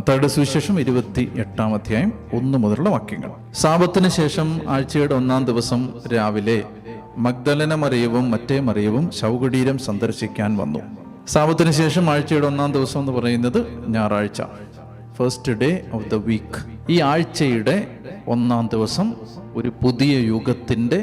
മത്തായിയുടെ സുവിശേഷം 28-ാം അധ്യായം 1 മുതലുള്ള വാക്യങ്ങൾ. സാബത്തിന് ശേഷം ആഴ്ചയുടെ 1-ാം ദിവസം രാവിലെ മഗ്ദലന മറിയവും മറ്റേ മറിയവും ശവകുടീരം സന്ദർശിക്കാൻ വന്നു. സാബത്തിന് ശേഷം ആഴ്ചയുടെ 1-ാം ദിവസം എന്ന് പറയുന്നത് ഞായറാഴ്ച, first day of the week. ഈ ആഴ്ചയുടെ 1-ാം ദിവസം ഒരു പുതിയ യുഗത്തിൻ്റെ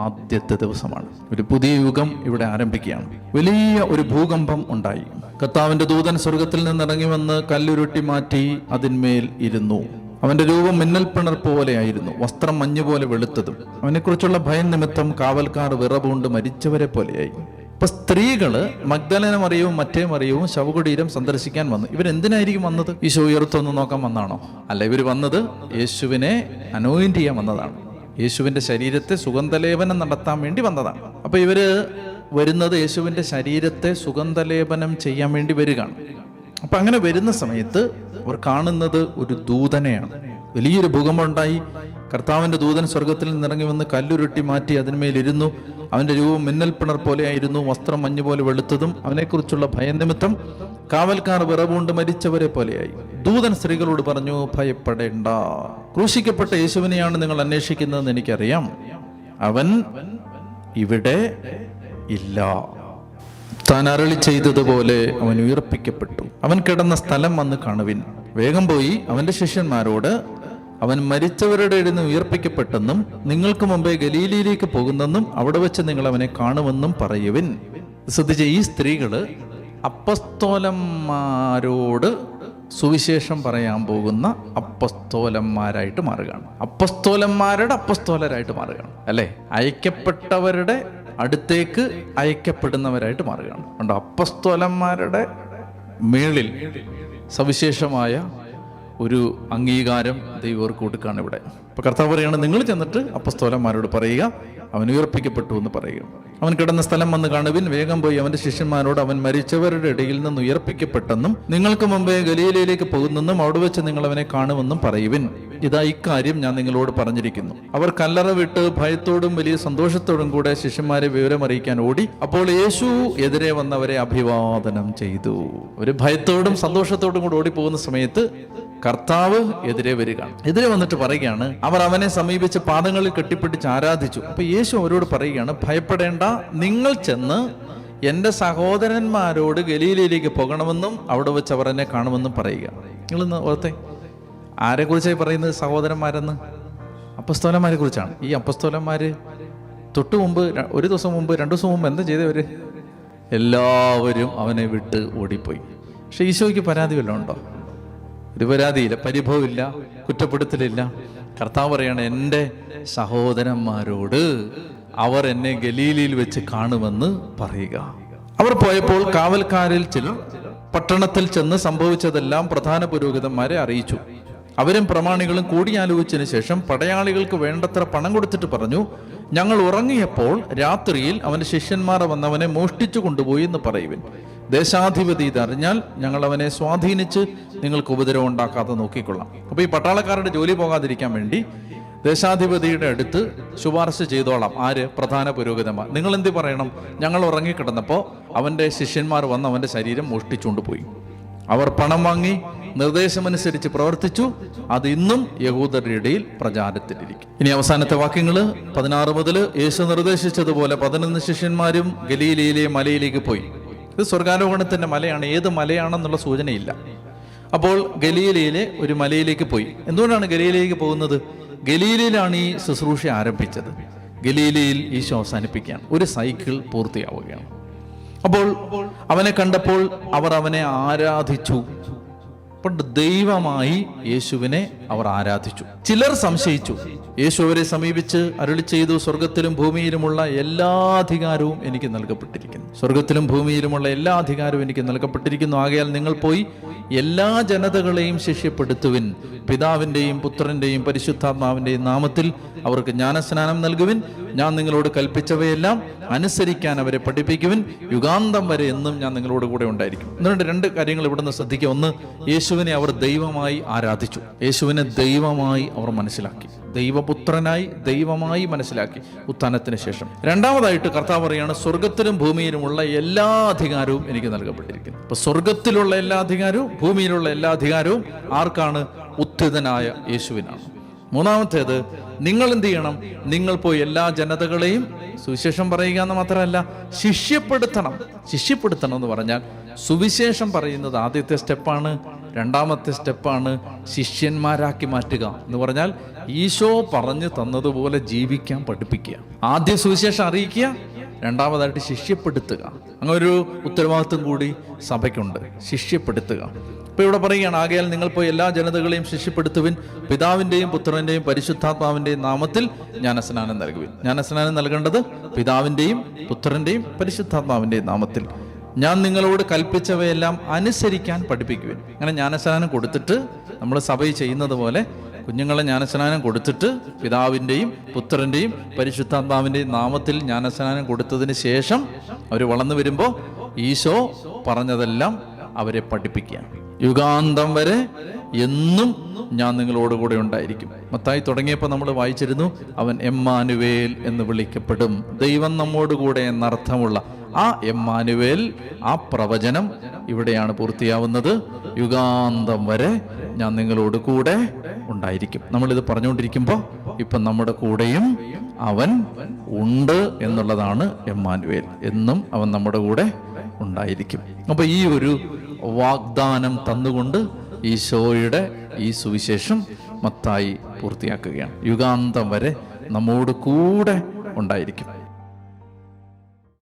ആദ്യത്തെ ദിവസമാണ്. ഒരു പുതിയ യുഗം ഇവിടെ ആരംഭിക്കുകയാണ്. വലിയ ഒരു ഭൂകമ്പം ഉണ്ടായി. കർത്താവിന്റെ ദൂതൻ സ്വർഗത്തിൽ നിന്നിറങ്ങി വന്ന് കല്ലുരുട്ടി മാറ്റി അതിന്മേൽ ഇരുന്നു. അവന്റെ രൂപം മിന്നൽപ്പിണർ പോലെയായിരുന്നു, വസ്ത്രം മഞ്ഞുപോലെ വെളുത്തതും. അവനെക്കുറിച്ചുള്ള ഭയം നിമിത്തം കാവൽക്കാർ വിറവുകൊണ്ട് മരിച്ചവരെ പോലെയായി. ഇപ്പൊ സ്ത്രീകള് മഗ്ദലന മറിയവും മറ്റേ മറിയവും ശവകുടീരം സന്ദർശിക്കാൻ വന്നു. ഇവരെന്തിനായിരിക്കും വന്നത്? ഈശോ ഉയർത്തൊന്ന് നോക്കാൻ വന്നാണോ? അല്ല, ഇവർ വന്നത് യേശുവിനെ അനോയിന്റ് ചെയ്യാൻ വന്നതാണ്. യേശുവിന്റെ ശരീരത്തെ സുഗന്ധലേപനം നടത്താൻ വേണ്ടി വന്നതാണ്. അപ്പൊ ഇവര് വരുന്നത് യേശുവിന്റെ ശരീരത്തെ സുഗന്ധലേപനം ചെയ്യാൻ വേണ്ടി വരികയാണ്. അപ്പൊ അങ്ങനെ വരുന്ന സമയത്ത് അവർ കാണുന്നത് ഒരു ദൂതനെയാണ്. വലിയൊരു ഭൂകമ്പം ഉണ്ടായി. കർത്താവിന്റെ ദൂതൻ സ്വർഗത്തിൽ നിന്നിറങ്ങി വന്ന് കല്ലുരുട്ടി മാറ്റി അതിന്മേലിരുന്നു. അവന്റെ രൂപം മിന്നൽപ്പിണർ പോലെയായിരുന്നു, വസ്ത്രം മഞ്ഞുപോലെ വെളുത്തതും. അവനെക്കുറിച്ചുള്ള ഭയനിമിത്തം കാവൽക്കാർ വിറവുകൊണ്ട് മരിച്ചവരെ പോലെയായി. ദൂതൻ സ്ത്രീകളോട് പറഞ്ഞു, ഭയപ്പെടേണ്ട, ക്രൂശിക്കപ്പെട്ട യേശുവിനെയാണ് നിങ്ങൾ അന്വേഷിക്കുന്നതെന്ന് എനിക്കറിയാം. അവൻ ഇവിടെ ഇല്ല. താൻ അരുളി ചെയ്തതുപോലെ അവൻ ഉയർപ്പിക്കപ്പെട്ടു. അവൻ കിടന്ന സ്ഥലം വന്ന് കാണുവിൻ. വേഗം പോയി അവന്റെ ശിഷ്യന്മാരോട് അവൻ മരിച്ചവരുടെ ഇടയിൽ നിന്ന് ഉയർപ്പിക്കപ്പെട്ടെന്നും നിങ്ങൾക്ക് മുമ്പേ ഗലീലയിലേക്ക് പോകുന്നെന്നും അവിടെ വെച്ച് നിങ്ങൾ അവനെ കാണുമെന്നും പറയുവിൻ. ശ്രദ്ധിച്ച ഈ സ്ത്രീകള് അപ്പസ്തോലന്മാരോട് സുവിശേഷം പറയാൻ പോകുന്ന അപ്പസ്തോലന്മാരായിട്ട് മാറുകയാണ്. അപ്പസ്തോലന്മാരുടെ അപ്പസ്തോലരായിട്ട് മാറുകയാണ്, അല്ലെ? അയക്കപ്പെട്ടവരുടെ അടുത്തേക്ക് അയക്കപ്പെടുന്നവരായിട്ട് മാറുകയാണ്. അതുകൊണ്ട് അപ്പസ്തോലന്മാരുടെ മേളിൽ സവിശേഷമായ ഒരു അംഗീകാരം ദൈവർക്ക് കൊടുക്കുകയാണ് ഇവിടെ. അപ്പൊ കർത്താവ് പറയാണ്, നിങ്ങൾ ചെന്നിട്ട് അപ്പസ്തോലന്മാരോട് പറയുക അവൻ ഉയർപ്പിക്കപ്പെട്ടു എന്ന് പറയുക. അവൻ കിടന്ന സ്ഥലം വന്ന് കാണുവിൻ. വേഗം പോയി അവന്റെ ശിഷ്യന്മാരോട് അവൻ മരിച്ചവരുടെ ഇടയിൽ നിന്ന് ഉയർപ്പിക്കപ്പെട്ടെന്നും നിങ്ങൾക്ക് മുമ്പേ ഗലീലയിലേക്ക് പോകുന്നെന്നും അവിടെ വെച്ച് നിങ്ങൾ അവനെ കാണുമെന്നും പറയുവിൻ. ഇതാ ഇക്കാര്യം ഞാൻ നിങ്ങളോട് പറഞ്ഞിരിക്കുന്നു. അവർ കല്ലറ വിട്ട് ഭയത്തോടും വലിയ സന്തോഷത്തോടും കൂടെ ശിഷ്യന്മാരെ വിവരമറിയിക്കാൻ ഓടി. അപ്പോൾ യേശു എതിരെ വന്നവരെ അഭിവാദനം ചെയ്തു. ഒരു ഭയത്തോടും സന്തോഷത്തോടും കൂടെ ഓടിപ്പോകുന്ന സമയത്ത് കർത്താവ് എതിരെ വരികയാണ്. എതിരെ വന്നിട്ട് പറയുകയാണ്, അവർ അവനെ സമീപിച്ച് പാദങ്ങളിൽ കെട്ടിപ്പിടിച്ച് ആരാധിച്ചു. അപ്പൊ യേശു അവരോട് പറയുകയാണ്, ഭയപ്പെടേണ്ട, നിങ്ങൾ ചെന്ന് എൻ്റെ സഹോദരന്മാരോട് ഗലീലയിലേക്ക് പോകണമെന്നും അവിടെ വെച്ച് അവർ എന്നെ കാണുമെന്നും പറയുക. നിങ്ങളിന്ന് ഓർത്തെ, ആരെ കുറിച്ചായി പറയുന്നത് സഹോദരന്മാരെന്ന്? അപ്പസ്തോലന്മാരെ കുറിച്ചാണ്. ഈ അപ്പസ്തോലന്മാര് തൊട്ടു മുമ്പ്, ഒരു ദിവസം മുമ്പ്, 2 ദിവസം മുമ്പ് എന്താ ചെയ്തവര്? എല്ലാവരും അവനെ വിട്ട് ഓടിപ്പോയി. പക്ഷെ ഈശോയ്ക്ക് പരാതി വല്ലതും ഉണ്ടോ? ഒരു പരാതിയില്ല, പരിഭവമില്ല, കുറ്റപ്പെടുത്തലില്ല. കർത്താവ് പറയാണ്, എൻ്റെ സഹോദരന്മാരോട് അവർ എന്നെ ഗലീലയിൽ വെച്ച് കാണുമെന്ന് പറയുക. അവർ പോയപ്പോൾ കാവൽക്കാരിൽ ചിലർ പട്ടണത്തിൽ ചെന്ന് സംഭവിച്ചതെല്ലാം പ്രധാന പുരോഹിതന്മാരെ അറിയിച്ചു. അവരും പ്രമാണികളും കൂടിയാലോചിച്ചതിന് ശേഷം പടയാളികൾക്ക് വേണ്ടത്ര പണം കൊടുത്തിട്ട് പറഞ്ഞു, ഞങ്ങൾ ഉറങ്ങിയപ്പോൾ രാത്രിയിൽ അവന്റെ ശിഷ്യന്മാർ വന്നവനെ മോഷ്ടിച്ചു കൊണ്ടുപോയി എന്ന് പറയുവിൻ. ദേശാധിപതി ഇതറിഞ്ഞാൽ ഞങ്ങൾ അവനെ സ്വാധീനിച്ച് നിങ്ങൾക്ക് ഉപദ്രവം ഉണ്ടാക്കാതെ നോക്കിക്കൊള്ളാം. അപ്പൊ ഈ പട്ടാളക്കാരുടെ ജോലി പോകാതിരിക്കാൻ വേണ്ടി ദേശാധിപതിയുടെ അടുത്ത് ശുപാർശ ചെയ്തോളാം. ആര്? പ്രധാന പുരോഹിതന്മാർ. നിങ്ങൾ എന്ത് പറയണം? ഞങ്ങൾ ഉറങ്ങിക്കിടന്നപ്പോൾ അവന്റെ ശിഷ്യന്മാർ വന്ന് അവന്റെ ശരീരം മോഷ്ടിച്ചുകൊണ്ടുപോയി. അവർ പണം വാങ്ങി നിർദ്ദേശമനുസരിച്ച് പ്രവർത്തിച്ചു. അത് ഇന്നും യഹൂദരുടെ ഇടയിൽ പ്രചാരത്തിലിരിക്കും. ഇനി അവസാനത്തെ വാക്യങ്ങൾ 16 മുതൽ. യേശു നിർദ്ദേശിച്ചതുപോലെ 11 ശിഷ്യന്മാരും ഗലീലയിലെ മലയിലേക്ക് പോയി. ഇത് സ്വർഗാരോഹണത്തിന്റെ മലയാണ്. ഏത് മലയാണെന്നുള്ള സൂചനയില്ല. അപ്പോൾ ഗലീലയിലെ ഒരു മലയിലേക്ക് പോയി. എന്തുകൊണ്ടാണ് ഗലീലയിലേക്ക് പോകുന്നത്? ഗലീലയിലാണ് ഈ ശുശ്രൂഷ ആരംഭിച്ചത്. ഗലീലയിൽ ഈശോ അവസാനിപ്പിക്കുകയാണ്. ഒരു സൈക്കിൾ പൂർത്തിയാവുകയാണ്. അപ്പോൾ അവനെ കണ്ടപ്പോൾ അവർ അവനെ ആരാധിച്ചു. ദൈവമായി യേശുവിനെ അവർ ആരാധിച്ചു. ചിലർ സംശയിച്ചു. യേശു അവരെ സമീപിച്ച് അരുളി ചെയ്തു, സ്വർഗത്തിലും ഭൂമിയിലുമുള്ള എല്ലാ അധികാരവും എനിക്ക് നൽകപ്പെട്ടിരിക്കുന്നു. സ്വർഗത്തിലും ഭൂമിയിലുമുള്ള എല്ലാ അധികാരവും എനിക്ക് നൽകപ്പെട്ടിരിക്കുന്നു. ആകയാൽ നിങ്ങൾ പോയി എല്ലാ ജനതകളെയും ശിഷ്യപ്പെടുത്തുവിൻ. പിതാവിൻ്റെയും പുത്രൻ്റെയും പരിശുദ്ധാത്മാവിൻ്റെയും നാമത്തിൽ അവർക്ക് ജ്ഞാനസ്നാനം നൽകുവിൻ. ഞാൻ നിങ്ങളോട് കൽപ്പിച്ചവയെല്ലാം അനുസരിക്കാൻ അവരെ പഠിപ്പിക്കുവിൻ. യുഗാന്തം വരെ എന്നും ഞാൻ നിങ്ങളോട് കൂടെ ഉണ്ടായിരിക്കും. എന്നുകൊണ്ട് 2 കാര്യങ്ങൾ ഇവിടുന്ന് ശ്രദ്ധിക്കുക. ഒന്ന്, യേശുവിനെ അവർ ദൈവമായി ആരാധിച്ചു. യേശുവിനെ ദൈവമായി അവർ മനസ്സിലാക്കി. ദൈവപുത്രനായി ദൈവമായി മനസ്സിലാക്കി ഉത്ഥാനത്തിന് ശേഷം. രണ്ടാമതായിട്ട് കർത്താവ് പറയാണ്, സ്വർഗത്തിലും ഭൂമിയിലുമുള്ള എല്ലാ അധികാരവും എനിക്ക് നൽകപ്പെട്ടിരിക്കുന്നു. അപ്പൊ സ്വർഗത്തിലുള്ള എല്ലാ അധികാരവും ഭൂമിയിലുള്ള എല്ലാ അധികാരവും ആർക്കാണ്? ഉത്ഥിതനായ യേശുവിനാണ്. മൂന്നാമത്തേത്, നിങ്ങൾ എന്ത് ചെയ്യണം? നിങ്ങൾ പോയി എല്ലാ ജനതകളെയും സുവിശേഷം പറയുക എന്ന് മാത്രമല്ല, ശിഷ്യപ്പെടുത്തണം. ശിഷ്യപ്പെടുത്തണം എന്ന് പറഞ്ഞാൽ സുവിശേഷം പറയുന്നത് ആദ്യത്തെ സ്റ്റെപ്പാണ്. രണ്ടാമത്തെ സ്റ്റെപ്പാണ് ശിഷ്യന്മാരാക്കി മാറ്റുക എന്ന് പറഞ്ഞാൽ ഈശോ പറഞ്ഞു തന്നതുപോലെ ജീവിക്കാൻ പഠിപ്പിക്കുക. ആദ്യം സുവിശേഷം അറിയിക്കുക, രണ്ടാമതായിട്ട് ശിഷ്യപ്പെടുത്തുക. അങ്ങനെ ഒരു ഉത്തരവാദിത്വം കൂടി സഭയ്ക്കുണ്ട്, ശിഷ്യപ്പെടുത്തുക. ഇപ്പൊ ഇവിടെ പറയുകയാണ്, ആകയാൽ നിങ്ങൾ പോയി എല്ലാ ജനതകളെയും ശിഷ്യപ്പെടുത്തുവിൻ, പിതാവിൻ്റെയും പുത്രൻ്റെയും പരിശുദ്ധാത്മാവിൻ്റെയും നാമത്തിൽ ജ്ഞാനസ്നാനം നൽകുവിൻ. ജ്ഞാനസ്നാനം നൽകേണ്ടത് പിതാവിൻ്റെയും പുത്രൻ്റെയും പരിശുദ്ധാത്മാവിൻ്റെയും നാമത്തിൽ. ഞാൻ നിങ്ങളോട് കൽപ്പിച്ചവയെല്ലാം അനുസരിക്കാൻ പഠിപ്പിക്കുവിൻ. അങ്ങനെ ജ്ഞാനസ്നാനം കൊടുത്തിട്ട് നമ്മൾ സഭയിൽ ചെയ്യുന്നത് പോലെ കുഞ്ഞുങ്ങളെ ജ്ഞാനസ്നാനം കൊടുത്തിട്ട് പിതാവിൻ്റെയും പുത്രൻ്റെയും പരിശുദ്ധാത്മാവിൻ്റെയും നാമത്തിൽ ജ്ഞാനസ്നാനം കൊടുത്തതിന് ശേഷം അവർ വളർന്നു വരുമ്പോൾ ഈശോ പറഞ്ഞതെല്ലാം അവരെ പഠിപ്പിക്കുക. യുഗാന്തം വരെ എന്നും ഞാൻ നിങ്ങളോട് കൂടെ ഉണ്ടായിരിക്കും. മത്തായി തുടങ്ങിയപ്പോൾ നമ്മൾ വായിച്ചിരുന്നു, അവൻ എമ്മാനുവേൽ എന്ന് വിളിക്കപ്പെടും, ദൈവം നമ്മോട് കൂടെ എന്നർത്ഥമുള്ള ആ എമ്മാനുവേൽ, ആ പ്രവചനം ഇവിടെയാണ് പൂർത്തിയാവുന്നത്. യുഗാന്തം വരെ ഞാൻ നിങ്ങളോട് കൂടെ ഉണ്ടായിരിക്കും. നമ്മളിത് പറഞ്ഞുകൊണ്ടിരിക്കുമ്പോൾ ഇപ്പം നമ്മുടെ കൂടെയും അവൻ ഉണ്ട് എന്നുള്ളതാണ് എമ്മാനുവേൽ. എന്നും അവൻ നമ്മുടെ കൂടെ ഉണ്ടായിരിക്കും. അപ്പൊ ഈ ഒരു വാഗ്ദാനം തന്നുകൊണ്ട് ഈശോയുടെ ഈ സുവിശേഷം മത്തായി പൂർത്തിയാക്കുകയാണ്. യുഗാന്തം വരെ നമ്മോട് കൂടെ ഉണ്ടായിരിക്കും.